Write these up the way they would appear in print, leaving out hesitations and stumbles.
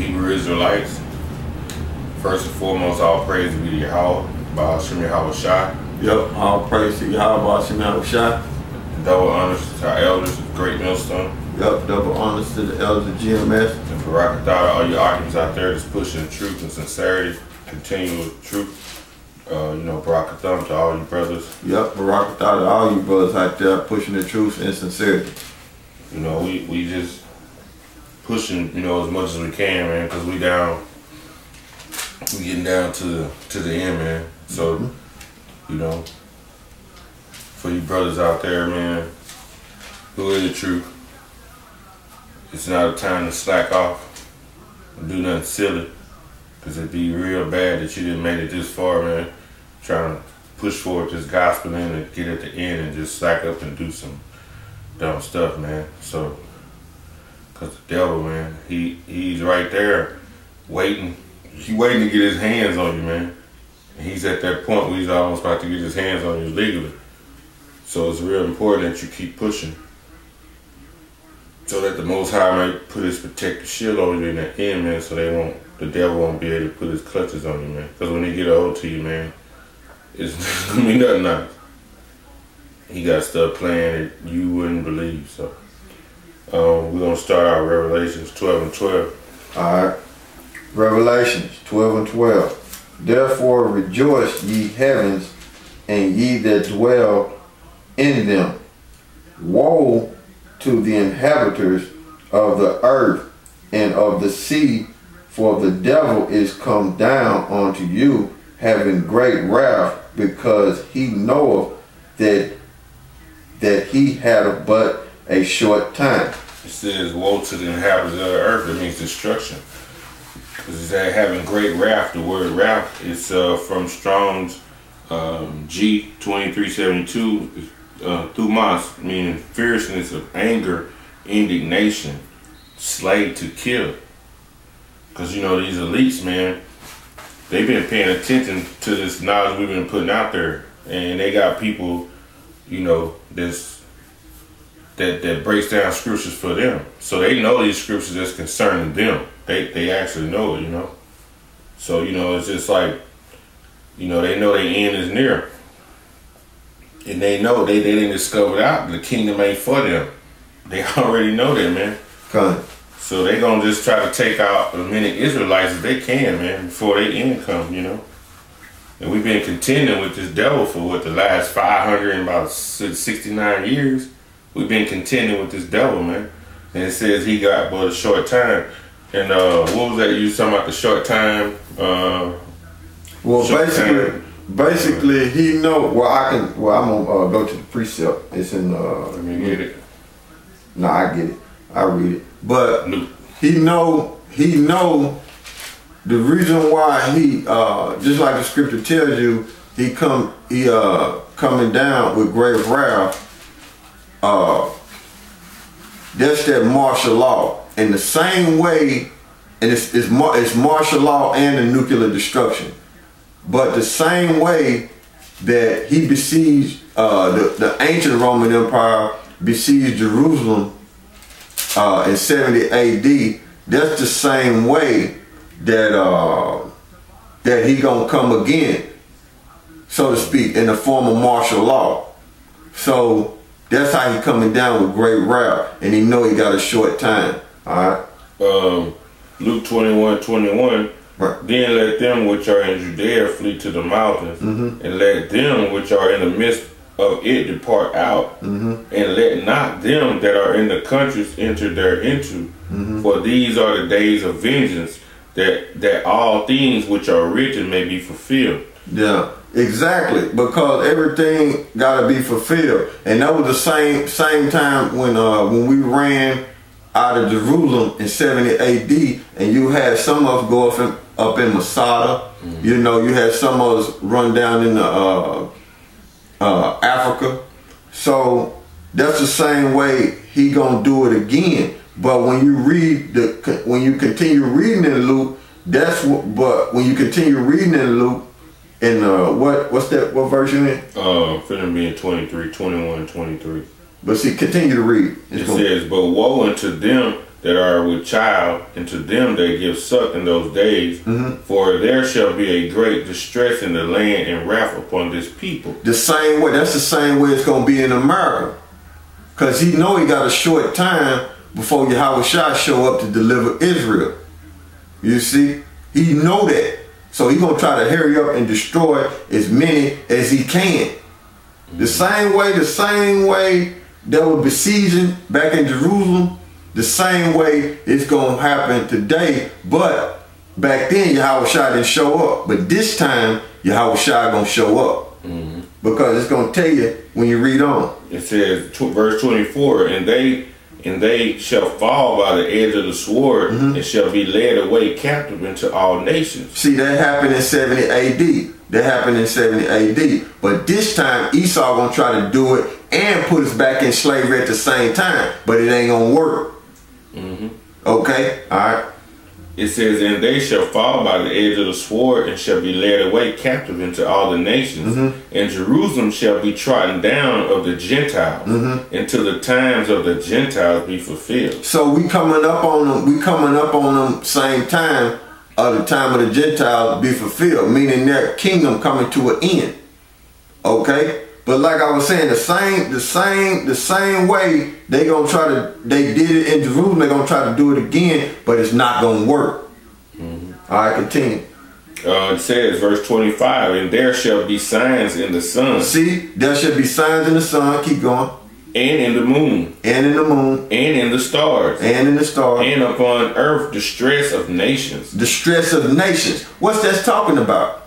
Hebrew Israelites. First and foremost, all praise be to Yahweh, Ba'ashem Yahweh Shai. Yep, all praise to Yahweh, Ba'ashem Yahweh Shai. Double honors to our elders of Great Millstone. Yep, double honors to the elders of GMS. And Barakatah to all you Akims out there that's pushing truth and sincerity, continue with truth. Barakatah to all you brothers. Yep, Barakatah to all you brothers out there pushing the truth and sincerity. We just pushing, as much as we can, man, because we getting down to the end, man. So, for you brothers out there, man, who is the truth, it's not a time to slack off and do nothing silly, because it'd be real bad that you didn't make it this far, man, trying to push forward this gospel in and get at the end and just slack up and do some dumb stuff, man. So, because the devil, man, he's right there waiting. He's waiting to get his hands on you, man. And he's at that point where he's almost about to get his hands on you legally. So it's real important that you keep pushing, so that the Most High might put his protective shield on you in the end, man, so the devil won't be able to put his clutches on you, man. Because when he get a hold to you, man, it's gonna be nothing nice. He got stuff playing that you wouldn't believe. So we're gonna start our Revelations 12 and 12. All right. Revelations 12 and 12. Therefore rejoice, ye heavens, and ye that dwell in them. Woe to the inhabitants of the earth and of the sea, for the devil is come down unto you, having great wrath, because he knoweth that he had but a short time. It says, woe to the inhabitants of the earth. That means destruction. Because it's having great wrath. The word wrath is from Strong's G 2372, thumas, meaning fierceness of anger, indignation, slay to kill. Because these elites, man, they've been paying attention to this knowledge we've been putting out there, and they got people, that breaks down scriptures for them. So they know these scriptures that's concerning them. They actually know it, So, it's just like, they know their end is near. And they know they didn't discover out the kingdom ain't for them. They already know that, man. Okay. So they gonna just try to take out as many Israelites as they can, man, before they end come, And we've been contending with this devil for the last 569 years. We've been contending with this devil, man. And it says he got but a short time. And what was that you was talking about, the short time? Basically, he know. I'm gonna go to the precept. It's in. Let me get it. No, I get it. I read it. But he know the reason why he just like the scripture tells you, coming down with great wrath. That's that martial law. In the same way, and it's martial law and the nuclear destruction. But the same way that he besieged the ancient Roman Empire besieged Jerusalem in 70 AD, that's the same way that he gonna come again, so to speak, in the form of martial law. So that's how he coming down with great wrath, and he know he got a short time. All right. Luke 21:21. Right. Then let them which are in Judea flee to the mountains, and let them which are in the midst of it depart out, and let not them that are in the countries enter thereinto. For these are the days of vengeance, that all things which are written may be fulfilled. Yeah, exactly. Because everything gotta be fulfilled, and that was the same time when we ran out of Jerusalem in 70 AD, and you had some of us go up in Masada. You had some of us run down in Africa. So that's the same way he gonna do it again. But when you continue reading in Luke, but when you continue reading in Luke, in what version in? Finna be in 23, 21, 23. But see, continue to read. It says, but woe unto them that are with child, and to them that give suck in those days. For there shall be a great distress in the land and wrath upon this people. The same way, that's the same way it's going to be in America. Because he know he got a short time before Yahushua show up to deliver Israel. You see? He know that. So he going to try to hurry up and destroy as many as he can. The same way that was besieging back in Jerusalem, the same way it's going to happen today. But back then, Yahushua didn't show up. But this time, Yahushua going to show up. Because it's going to tell you when you read on. It says, verse 24, and they shall fall by the edge of the sword, and shall be led away captive into all nations. See, that happened in 70 AD. That happened in 70 AD. But this time, Esau going to try to do it and put us back in slavery at the same time. But it ain't going to work. Okay? All right. It says, and they shall fall by the edge of the sword, and shall be led away captive into all the nations. And Jerusalem shall be trodden down of the Gentiles, until the times of the Gentiles be fulfilled. So we coming up on them. We coming up on them same time of the time of the Gentiles be fulfilled, meaning their kingdom coming to an end. Okay. But like I was saying, the same way they gonna try to, they did it in Jerusalem, they're gonna try to do it again, but it's not gonna work. All right, continue. It says, verse 25, and there shall be signs in the sun. See, there shall be signs in the sun. Keep going. And in the moon. And in the moon. And in the stars. And in the stars. And upon earth distress of nations. Distress of nations. What's that talking about?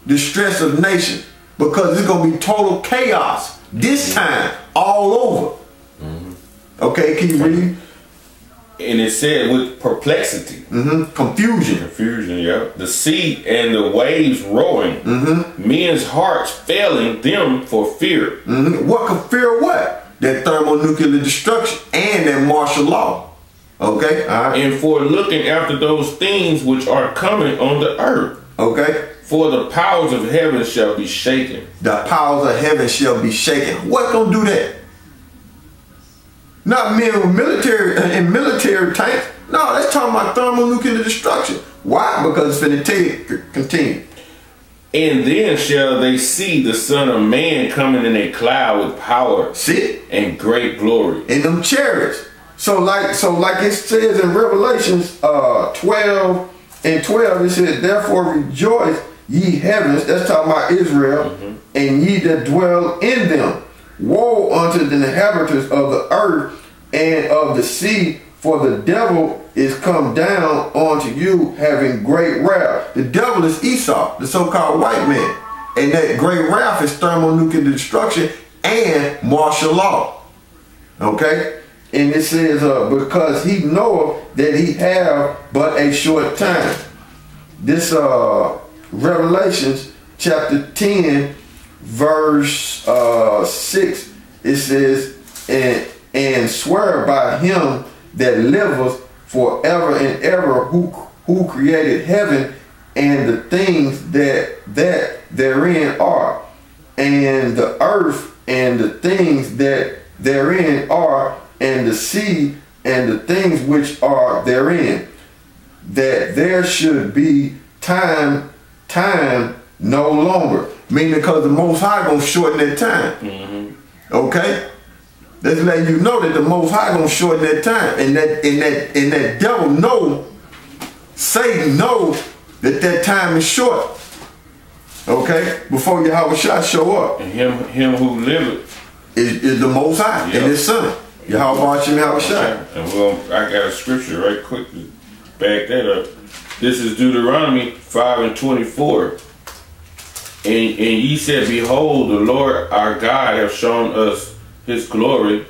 Distress of nations. Because it's going to be total chaos this time all over. Okay, can you read? And it said with perplexity. Confusion. Confusion, yeah. The sea and the waves roaring. Men's hearts failing them for fear. What could fear what? That thermonuclear destruction and that martial law. Okay, all right. And for looking after those things which are coming on the earth. Okay. For the powers of heaven shall be shaken. The powers of heaven shall be shaken. What gonna do that? Not men with military tanks. No, that's talking about thermonuclear destruction. Why? Because it's finna tell you. Continue. And then shall they see the Son of Man coming in a cloud with power, see, and great glory. In them chariots. So like it says in Revelations 12 and 12, it says, therefore rejoice, ye heavens, that's talking about Israel, and ye that dwell in them. Woe unto the inhabitants of the earth and of the sea, for the devil is come down unto you, having great wrath. The devil is Esau, the so-called white man. And that great wrath is thermonuclear destruction and martial law. Okay? And it says, because he knoweth that he have but a short time. This Revelations chapter 10 verse 6, it says, and swear by him that liveth forever and ever, who created heaven and the things that therein are, and the earth and the things that therein are, and the sea and the things which are therein, that there should be time no longer. Meaning because the Most High gonna shorten that time. Okay? Let's let you know that the Most High gonna shorten that time. And that devil know, Satan know that time is short. Okay? Before Yahushua show up. And him who liveth is the Most High and his son. Yahushua. And I got a scripture right quick to back that up. This is Deuteronomy 5 and 24. And ye said, behold, the Lord our God hath shown us his glory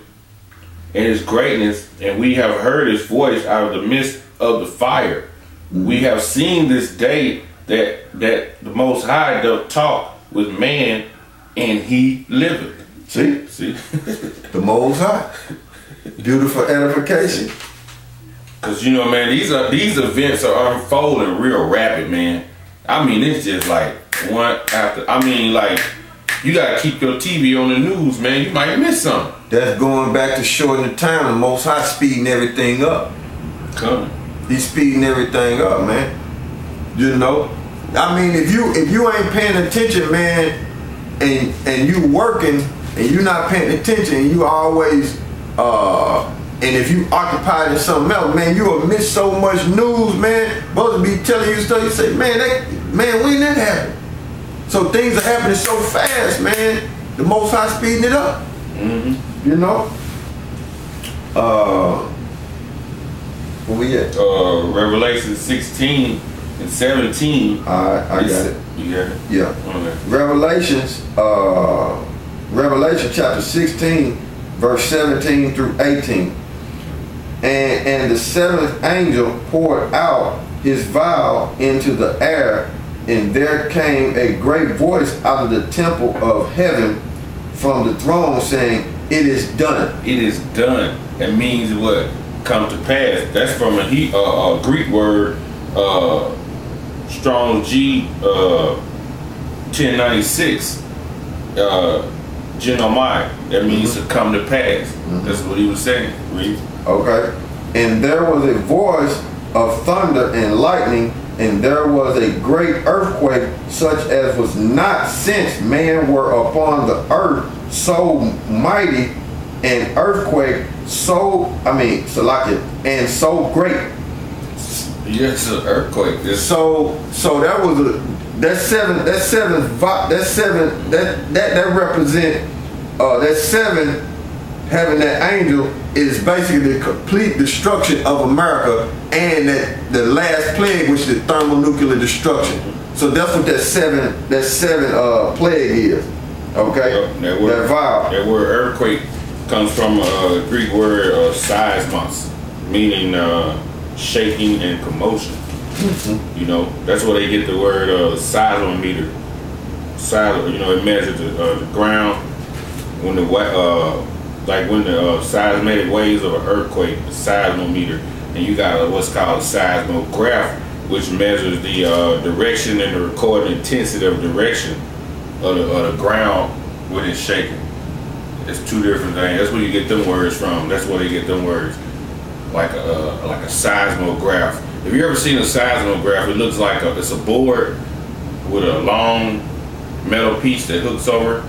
and his greatness, and we have heard his voice out of the midst of the fire. We have seen this day that the Most High doth talk with man, and he liveth. See? The Most High. Beautiful edification. Because, you know, man, these events are unfolding real rapid, man. I mean, it's just like one after. I mean, like, you got to keep your TV on the news, man. You might miss something. That's going back to shorten the time. The Most High speeding everything up. Coming. He's speeding everything up, man. You know, I mean, if you ain't paying attention, man, and you working and you not paying attention, and you always and if you occupied in something else, man, you will miss so much news, man. Supposed to be telling you stuff. You say, man, when that happened? So things are happening so fast, man. The Most High speeding it up. Mm-hmm. You know. Where we at? Revelation 16 and 17. All right, I got it. You got it? Yeah. Okay. Revelation chapter 16, verse 17 through 18. And the seventh angel poured out his vial into the air, and there came a great voice out of the temple of heaven from the throne saying, "It is done." It is done. That means what? Come to pass. That's from a Greek word, Strong's G 1096, genomai. That means to come to pass. That's what he was saying. Read. Okay. And there was a voice of thunder and lightning, and there was a great earthquake, such as was not since man were upon the earth, so mighty an earthquake, and so great. Yes, an earthquake. So that was that represent that seven having that angel is basically the complete destruction of America, and the last plague, which is the thermonuclear destruction. So that's what that seven plague is. Okay, that word earthquake comes from a Greek word seismos, meaning shaking and commotion. You know, that's where they get the word seismometer. You know, it measures the ground when the seismic waves of an earthquake, the seismometer, and you got what's called a seismograph, which measures the direction and the recorded intensity of direction of the ground when it's shaking. It's two different things. That's where you get them words from. That's where they get them words, like a seismograph. Have you ever seen a seismograph? It looks like it's a board with a long metal piece that hooks over,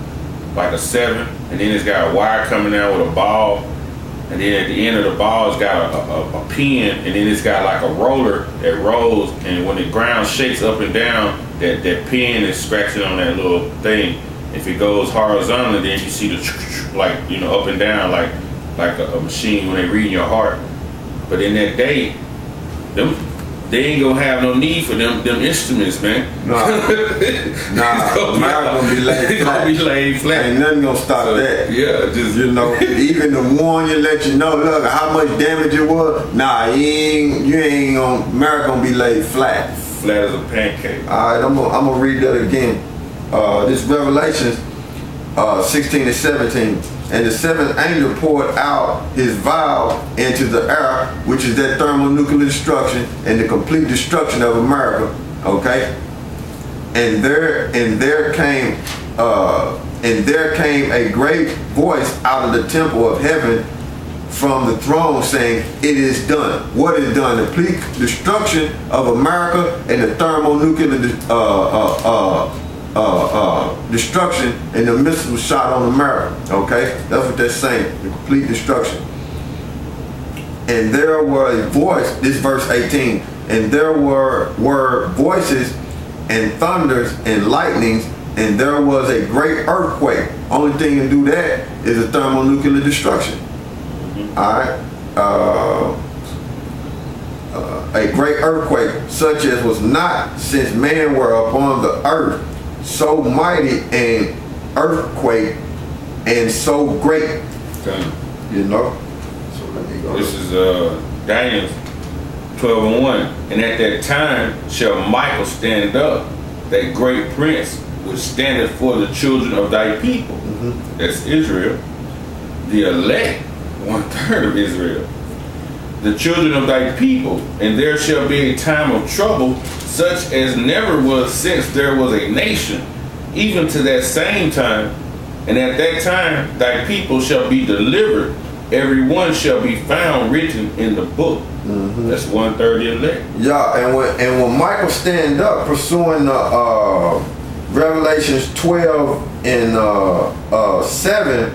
like a 7, and then it's got a wire coming out with a ball, and then at the end of the ball it's got a pin, and then it's got like a roller that rolls, and when the ground shakes up and down, that pin is scratching on that little thing. If it goes horizontally, then you see the like, you know, up and down like a machine when they reading your heart. But in that day, they ain't gonna have no need for them instruments, man. Nah, gonna be laid flat. Ain't nothing gonna stop that. Yeah, just, you know, even the warn you, let you know, look how much damage it was. Nah, you ain't gonna. America gonna be laid flat. Flat as a pancake. All right, I'm gonna read that again. This Revelation 16 and 17. And the seventh angel poured out his vial into the air, which is that thermonuclear destruction and the complete destruction of America. Okay, and there came a great voice out of the temple of heaven from the throne saying, "It is done." What is done? The complete destruction of America and the thermonuclear destruction and the missile shot on America. Okay, that's what they're saying. The complete destruction. And there were a voice. This verse 18. And there were voices and thunders and lightnings, and there was a great earthquake. Only thing to do that is a thermonuclear destruction. All right. A great earthquake, such as was not since man were upon the earth, so mighty an earthquake and so great. You know. So let me go. This is Daniel 12:1. And at that time shall Michael stand up, that great prince, which standeth for the children of thy people. That's Israel. The elect, 1/3 of Israel. The children of thy people, and there shall be a time of trouble, such as never was since there was a nation, even to that same time. And at that time thy people shall be delivered, every one shall be found written in the book. That's 130 elect. Yeah, and when Michael stand up pursuing the Revelations 12 and 7,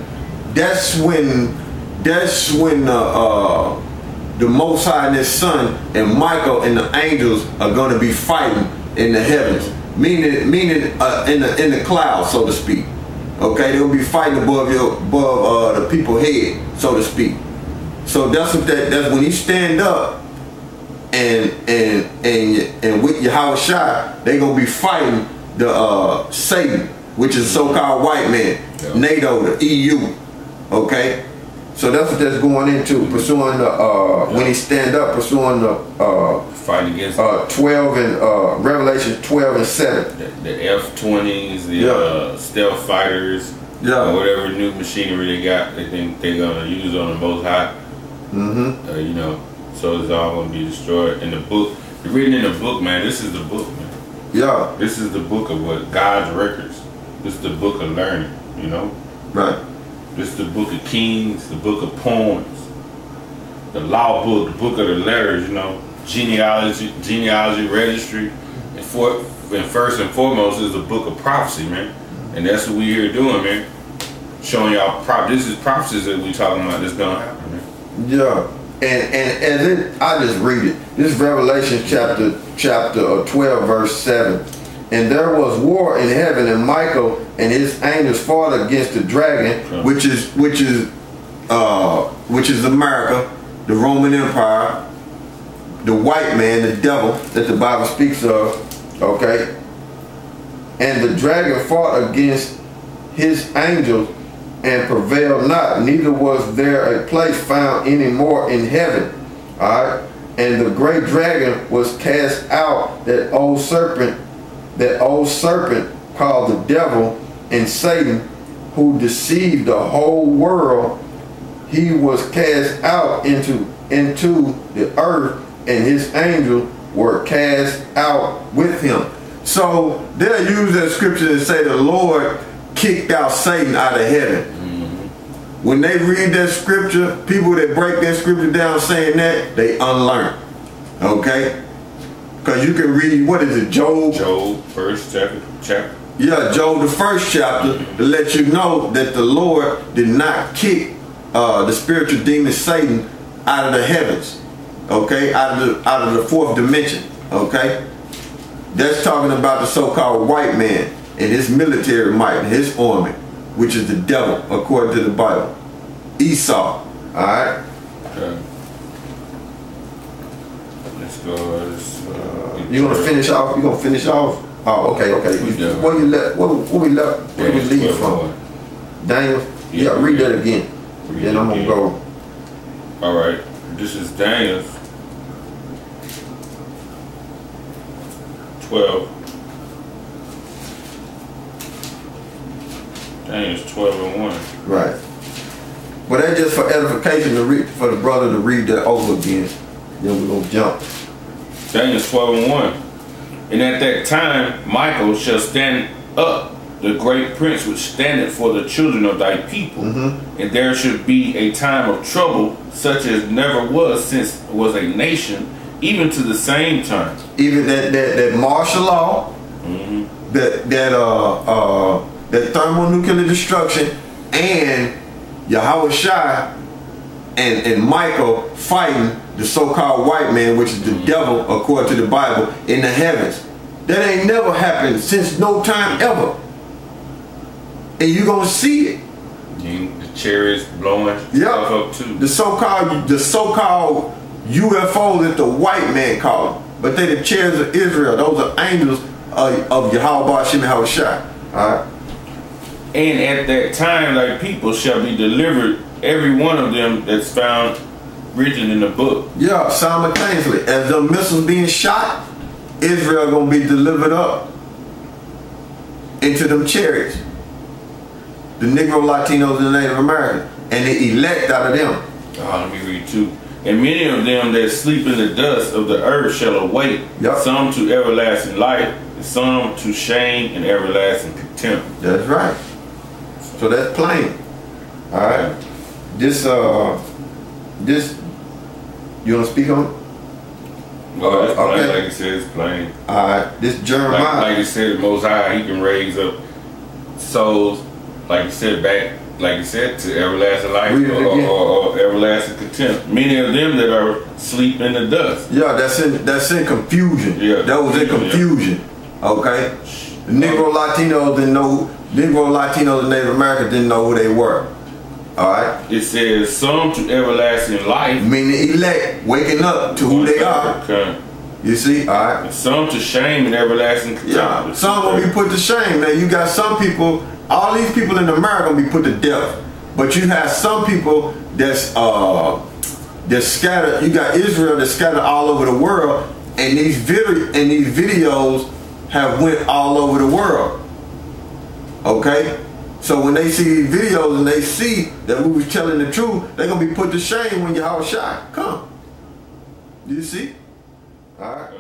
that's when the Most High and His Son and Michael and the angels are going to be fighting in the heavens, meaning in the clouds, so to speak. Okay, they'll be fighting above the people's head, so to speak. So that's when he stand up and with Yahweh Shai, they gonna be fighting the Satan, which is so-called white man, NATO, the EU. Okay, so that's what that's going into, pursuing the when he stand up, pursuing the fight against 12 and Revelation 12 and 7. The F-20s, the stealth fighters, whatever new machinery they got, they think they're gonna use on the Most High. You know, so it's all gonna be destroyed. In the book, you're reading in the book, man. This is the book, man. Yeah. This is the book of what God's records. This is the book of learning. You know. Right. This is the book of Kings, the book of poems, the law book, the book of the letters. You know, genealogy registry, and first and foremost is the book of prophecy, man. And that's what we here doing, man. Showing y'all this is prophecies that we talking about that's gonna happen, man. Yeah, and then I just read it. This is Revelation chapter 12 verse 7. And there was war in heaven, and Michael and his angels fought against the dragon, which is America, the Roman Empire, the white man, the devil that the Bible speaks of. Okay, and the dragon fought against his angels and prevailed not, neither was there a place found any more in heaven. All right, and the great dragon was cast out, that old serpent called the devil and Satan, who deceived the whole world. He was cast out into the earth, and his angels were cast out with him. So they'll use that scripture to say the Lord kicked out Satan out of heaven. When they read that scripture, people that break that scripture down saying that, they unlearn. Okay? Because you can read, what is it, Job? Job, first chapter. Yeah, Job, the first chapter, to let you know that the Lord did not kick the spiritual demon Satan out of the heavens. Okay? Out of the fourth dimension. Okay? That's talking about the so-called white man and his military might and his army, which is the devil, according to the Bible. Esau. Alright? Okay. Let's go. You gonna finish off? You gonna finish off? Oh, okay. What we left? What we left? Where we leave from? Daniel. Yeah, read that again. Then I'm gonna go. All right. This is Daniel 12. Daniel's 12 and 1. Right. Well, that's just for edification to read, for the brother to read that over again. Then we're gonna jump. Daniel 12 and 1. And at that time Michael shall stand up, the great prince which standeth for the children of thy people. And there should be a time of trouble such as never was since was a nation, even to the same time. Even that martial law, that thermonuclear destruction, and Yahweh Shai and Michael fighting the so-called white man, which is the devil according to the Bible, in the heavens. That ain't never happened since no time ever. And you gonna see it. The chariots blowing stuff up too. The so-called UFO that the white man called them. But they the chariots of Israel. Those are angels of Yahweh Shem Yahweh Shai. Alright. And at that time thy people shall be delivered, every one of them that's found written in the book. Yeah, simultaneously. As the missiles being shot, Israel gonna be delivered up into them chariots. The Negro, Latinos, and the Native Americans. And they elect out of them. Let me read too. And many of them that sleep in the dust of the earth shall awake, some to everlasting life, and some to shame and everlasting contempt. That's right. So that's plain. Alright. This this, you want to speak on it? Well, it's plain, Okay. like you said, it's plain. Alright, this Jeremiah. Like you said, the Most High, He can raise up souls, like you said, back, like you said, to everlasting life Read it again. or everlasting contempt. Many of them that are asleep in the dust. Yeah, that's in confusion. Yeah, that was in confusion. Okay, the Negro Latinos didn't know. Negro Latinos and Native Americans didn't know who they were. All right. It says some to everlasting life. Meaning elect, waking up to who they are. Okay. You see, all right. And some to shame and everlasting contempt. Yeah, some will be put to shame. Man, you got some people. All these people in America will be put to death. But you have some people that's scattered. You got Israel that's scattered all over the world, and these videos have went all over the world. Okay, so when they see these videos and they see that we was telling the truth, they're gonna be put to shame when Yahweh Shai come. Do you see? All right.